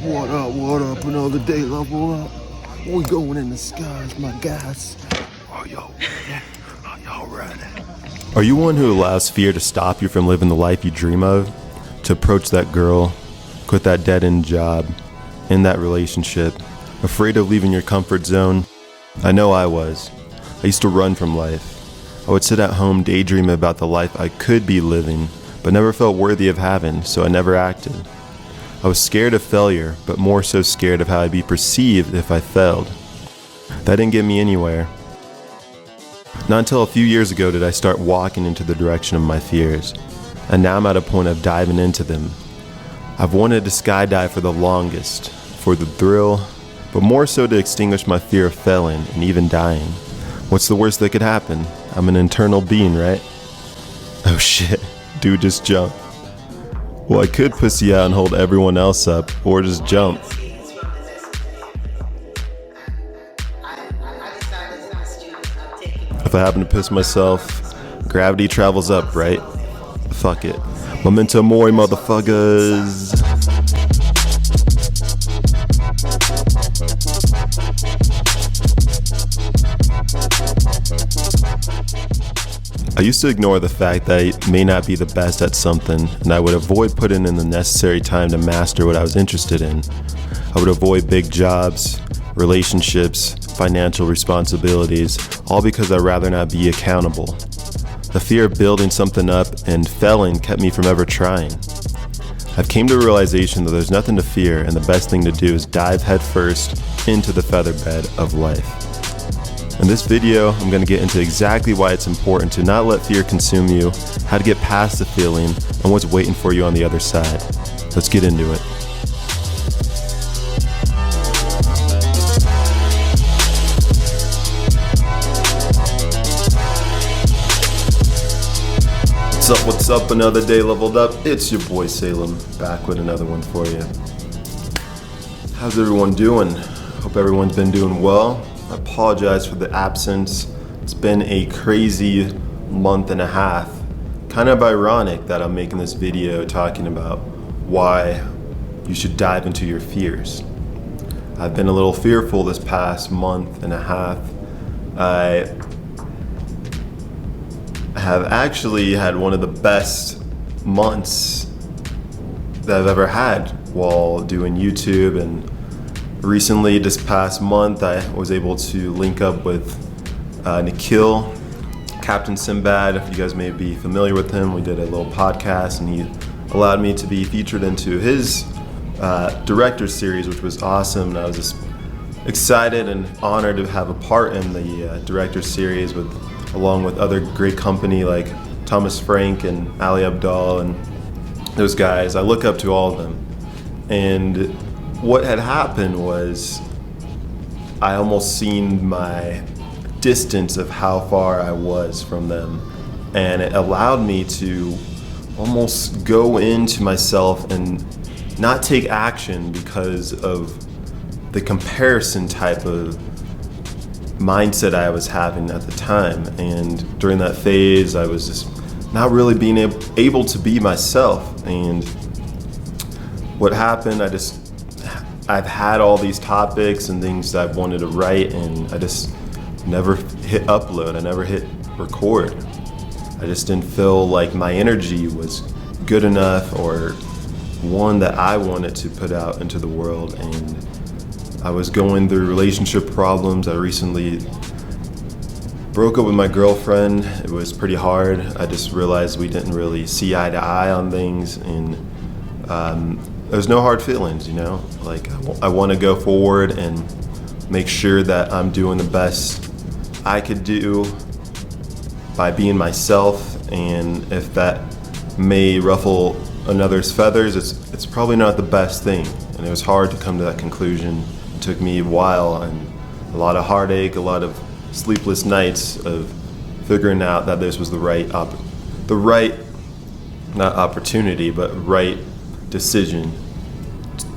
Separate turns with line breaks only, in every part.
What up, another day, level up. We going in the skies, my guys. Are y'all ready?
Are you one who allows fear to stop you from living the life you dream of? To approach that girl, quit that dead-end job, end that relationship, afraid of leaving your comfort zone? I know I was. I used to run from life. I would sit at home daydreaming about the life I could be living, but never felt worthy of having, so I never acted. I was scared of failure, but more so scared of how I'd be perceived if I failed. That didn't get me anywhere. Not until a few years ago did I start walking into the direction of my fears, and now I'm at a point of diving into them. I've wanted to skydive for the longest, for the thrill, but more so to extinguish my fear of failing and even dying. What's the worst that could happen? I'm an internal being, right? Oh shit, dude just jumped. Well, I could pussy out and hold everyone else up, or just jump. If I happen to piss myself, gravity travels up, right? Fuck it. Memento mori, motherfuckers. I used to ignore the fact that I may not be the best at something, and I would avoid putting in the necessary time to master what I was interested in. I would avoid big jobs, relationships, financial responsibilities, all because I'd rather not be accountable. The fear of building something up and failing kept me from ever trying. I've came to a realization that there's nothing to fear, and the best thing to do is dive headfirst into the featherbed of life. In this video, I'm going to get into exactly why it's important to not let fear consume you, how to get past the feeling, and what's waiting for you on the other side. Let's get into it. What's up, another day leveled up. It's your boy Salem, back with another one for you. How's everyone doing? Hope everyone's been doing well. I apologize for the absence. It's been a crazy month and a half. Kind of ironic that I'm making this video talking about why you should dive into your fears. I've been a little fearful this past month and a half. I have actually had one of the best months that I've ever had while doing YouTube, and recently, this past month, I was able to link up with Nikhil, Captain Sinbad. If you guys may be familiar with him, we did a little podcast, and he allowed me to be featured into his director's series, which was awesome. And I was just excited and honored to have a part in the director's series along with other great company like Thomas Frank and Ali Abdaal and those guys. I look up to all of them. And what had happened was I almost seen my distance of how far I was from them, and it allowed me to almost go into myself and not take action because of the comparison type of mindset I was having at the time. And during that phase, I was just not really being able to be myself. And what happened, I've had all these topics and things that I've wanted to write, and I just never hit upload. I never hit record. I just didn't feel like my energy was good enough, or one that I wanted to put out into the world. And I was going through relationship problems. I recently broke up with my girlfriend. It was pretty hard. I just realized we didn't really see eye to eye on things, and there's no hard feelings, you know? Like, I want to go forward and make sure that I'm doing the best I could do by being myself, and if that may ruffle another's feathers, it's probably not the best thing. And it was hard to come to that conclusion. It took me a while and a lot of heartache, a lot of sleepless nights of figuring out that this was the right not opportunity, but right decision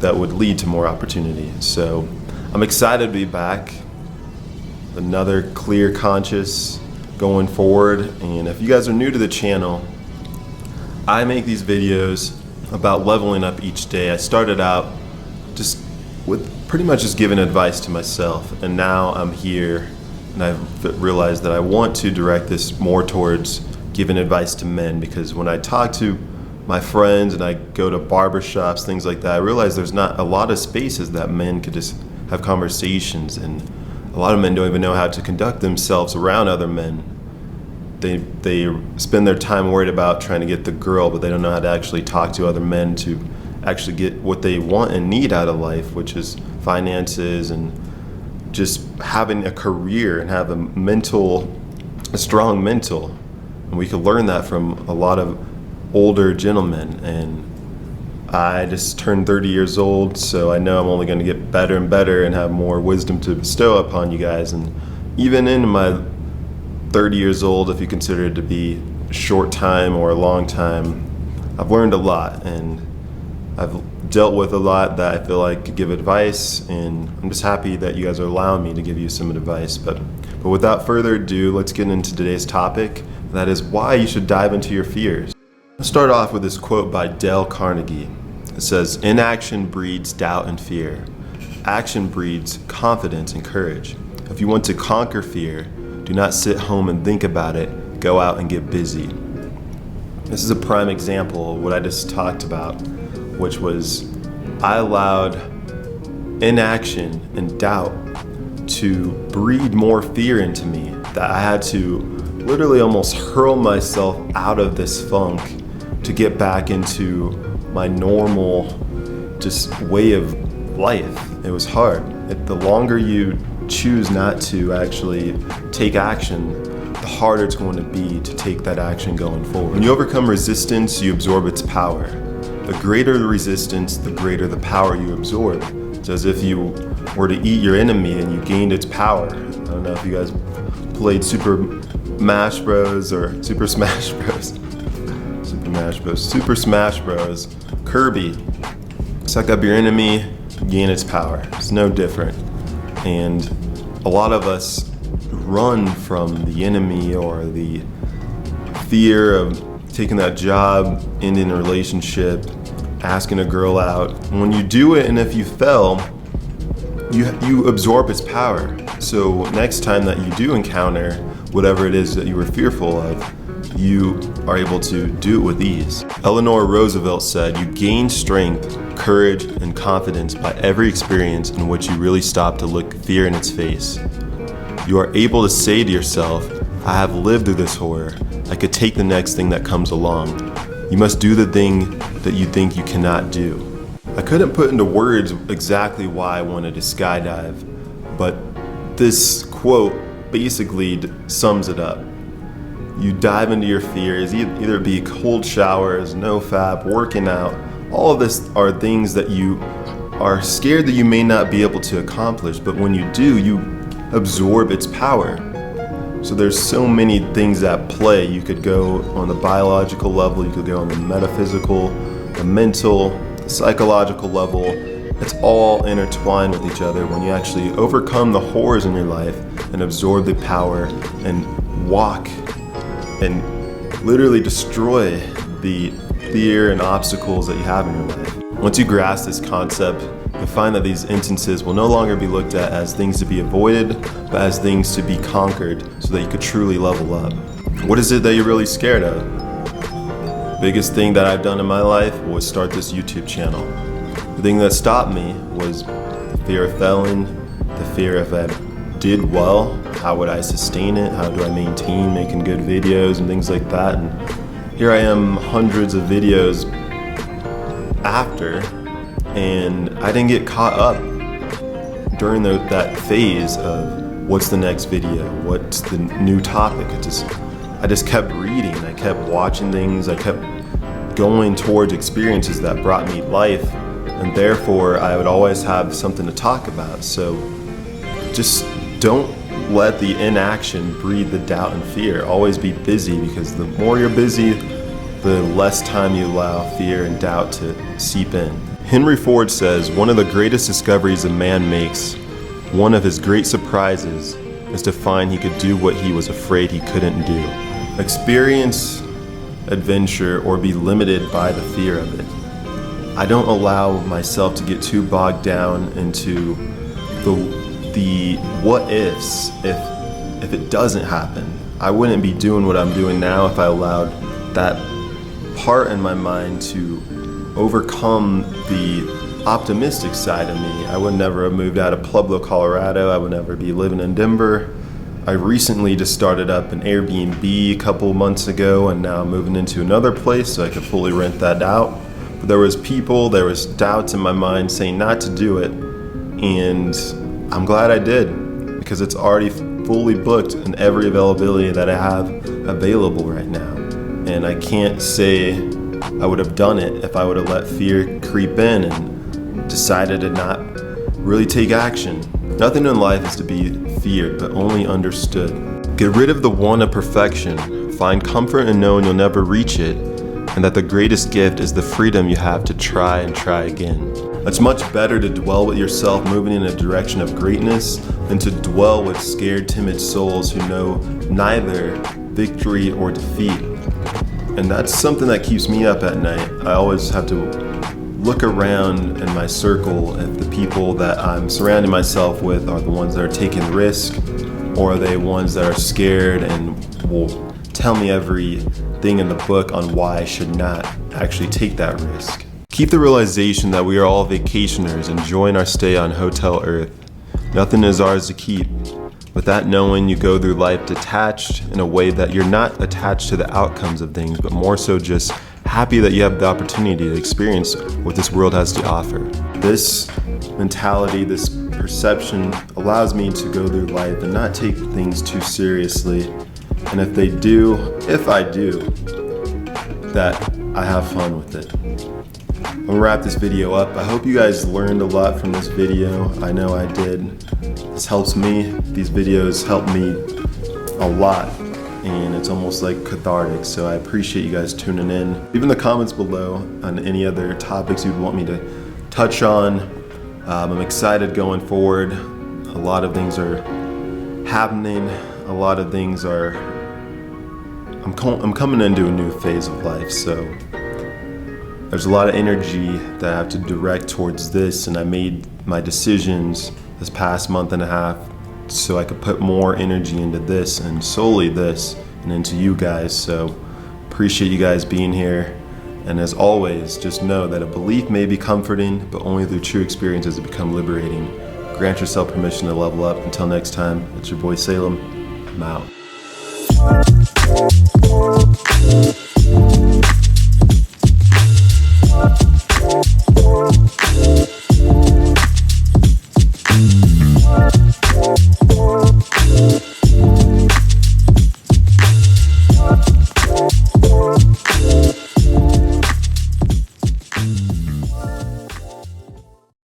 that would lead to more opportunity. So I'm excited to be back, another clear conscious going forward. And if you guys are new to the channel, I make these videos about leveling up each day. I started out just with pretty much just giving advice to myself. And now I'm here and I've realized that I want to direct this more towards giving advice to men, because when I talk to my friends and I go to barbershops, things like that, I realize there's not a lot of spaces that men could just have conversations, and a lot of men don't even know how to conduct themselves around other men. They spend their time worried about trying to get the girl, but they don't know how to actually talk to other men to actually get what they want and need out of life, which is finances and just having a career and have a strong mental. And we could learn that from a lot of older gentlemen. And I just turned 30 years old, so I know I'm only going to get better and better and have more wisdom to bestow upon you guys. And even in my 30 years old, if you consider it to be a short time or a long time, I've learned a lot, and I've dealt with a lot that I feel like could give advice, and I'm just happy that you guys are allowing me to give you some advice. But without further ado, let's get into today's topic, and that is why you should dive into your fears. I'll start off with this quote by Dale Carnegie. It says, "Inaction breeds doubt and fear. Action breeds confidence and courage. If you want to conquer fear, do not sit home and think about it. Go out and get busy." This is a prime example of what I just talked about, which was I allowed inaction and doubt to breed more fear into me, that I had to literally almost hurl myself out of this funk to get back into my normal just way of life. It was hard. The longer you choose not to actually take action, the harder it's going to be to take that action going forward. When you overcome resistance, you absorb its power. The greater the resistance, the greater the power you absorb. It's as if you were to eat your enemy and you gained its power. I don't know if you guys played Super Smash Bros. Kirby. Suck up your enemy, gain its power. It's no different. And a lot of us run from the enemy or the fear of taking that job, ending a relationship, asking a girl out. And when you do it, and if you fail, you absorb its power. So next time that you do encounter whatever it is that you were fearful of, you are able to do it with ease. Eleanor Roosevelt said, "You gain strength, courage, and confidence by every experience in which you really stop to look fear in its face. You are able to say to yourself, I have lived through this horror. I could take the next thing that comes along. You must do the thing that you think you cannot do." I couldn't put into words exactly why I wanted to skydive, but this quote basically sums it up. You dive into your fears, either it be cold showers, no-fap, working out. All of this are things that you are scared that you may not be able to accomplish, but when you do, you absorb its power. So there's so many things at play. You could go on the biological level, you could go on the metaphysical, the mental, the psychological level. It's all intertwined with each other when you actually overcome the horrors in your life and absorb the power and walk and literally destroy the fear and obstacles that you have in your life. Once you grasp this concept, you'll find that these instances will no longer be looked at as things to be avoided, but as things to be conquered so that you could truly level up. What is it that you're really scared of? Biggest thing that I've done in my life was start this YouTube channel. The thing that stopped me was the fear of failing, the fear if I did well, how would I sustain it? How do I maintain making good videos and things like that? And here I am hundreds of videos after, and I didn't get caught up during that phase of what's the next video, what's the new topic. I just kept reading, I kept watching things, I kept going towards experiences that brought me life, and therefore I would always have something to talk about. So just don't let the inaction breed the doubt and fear. Always be busy, because the more you're busy, the less time you allow fear and doubt to seep in. Henry Ford says, "One of the greatest discoveries a man makes, one of his great surprises, is to find he could do what he was afraid he couldn't do." Experience adventure or be limited by the fear of it. I don't allow myself to get too bogged down into the what ifs if it doesn't happen. I wouldn't be doing what I'm doing now if I allowed that part in my mind to overcome the optimistic side of me. I would never have moved out of Pueblo, Colorado. I would never be living in Denver. I recently just started up an Airbnb a couple months ago, and now I'm moving into another place so I could fully rent that out. But there was doubts in my mind saying not to do it, and I'm glad I did, because it's already fully booked in every availability that I have available right now. And I can't say I would have done it if I would have let fear creep in and decided to not really take action. Nothing in life is to be feared, but only understood. Get rid of the want of perfection. Find comfort in knowing you'll never reach it, and that the greatest gift is the freedom you have to try and try again. It's much better to dwell with yourself moving in a direction of greatness than to dwell with scared, timid souls who know neither victory or defeat. And that's something that keeps me up at night. I always have to look around in my circle if the people that I'm surrounding myself with are the ones that are taking risk, or are they ones that are scared and will tell me everything in the book on why I should not actually take that risk. Keep the realization that we are all vacationers enjoying our stay on Hotel Earth. Nothing is ours to keep. With that knowing, you go through life detached in a way that you're not attached to the outcomes of things, but more so just happy that you have the opportunity to experience what this world has to offer. This mentality, this perception allows me to go through life and not take things too seriously. And if I do, that I have fun with it. I'm gonna wrap this video up. I hope you guys learned a lot from this video. I know I did. This helps me. These videos help me a lot, and it's almost like cathartic, so I appreciate you guys tuning in. Leave in the comments below on any other topics you'd want me to touch on. I'm excited going forward. A lot of things are happening. A lot of things are, I'm coming into a new phase of life, so there's a lot of energy that I have to direct towards this, and I made my decisions this past month and a half so I could put more energy into this and solely this and into you guys. So appreciate you guys being here, and as always, just know that a belief may be comforting, but only through true experiences it become liberating. Grant yourself permission to level up. Until next time, it's your boy Salem. I'm out.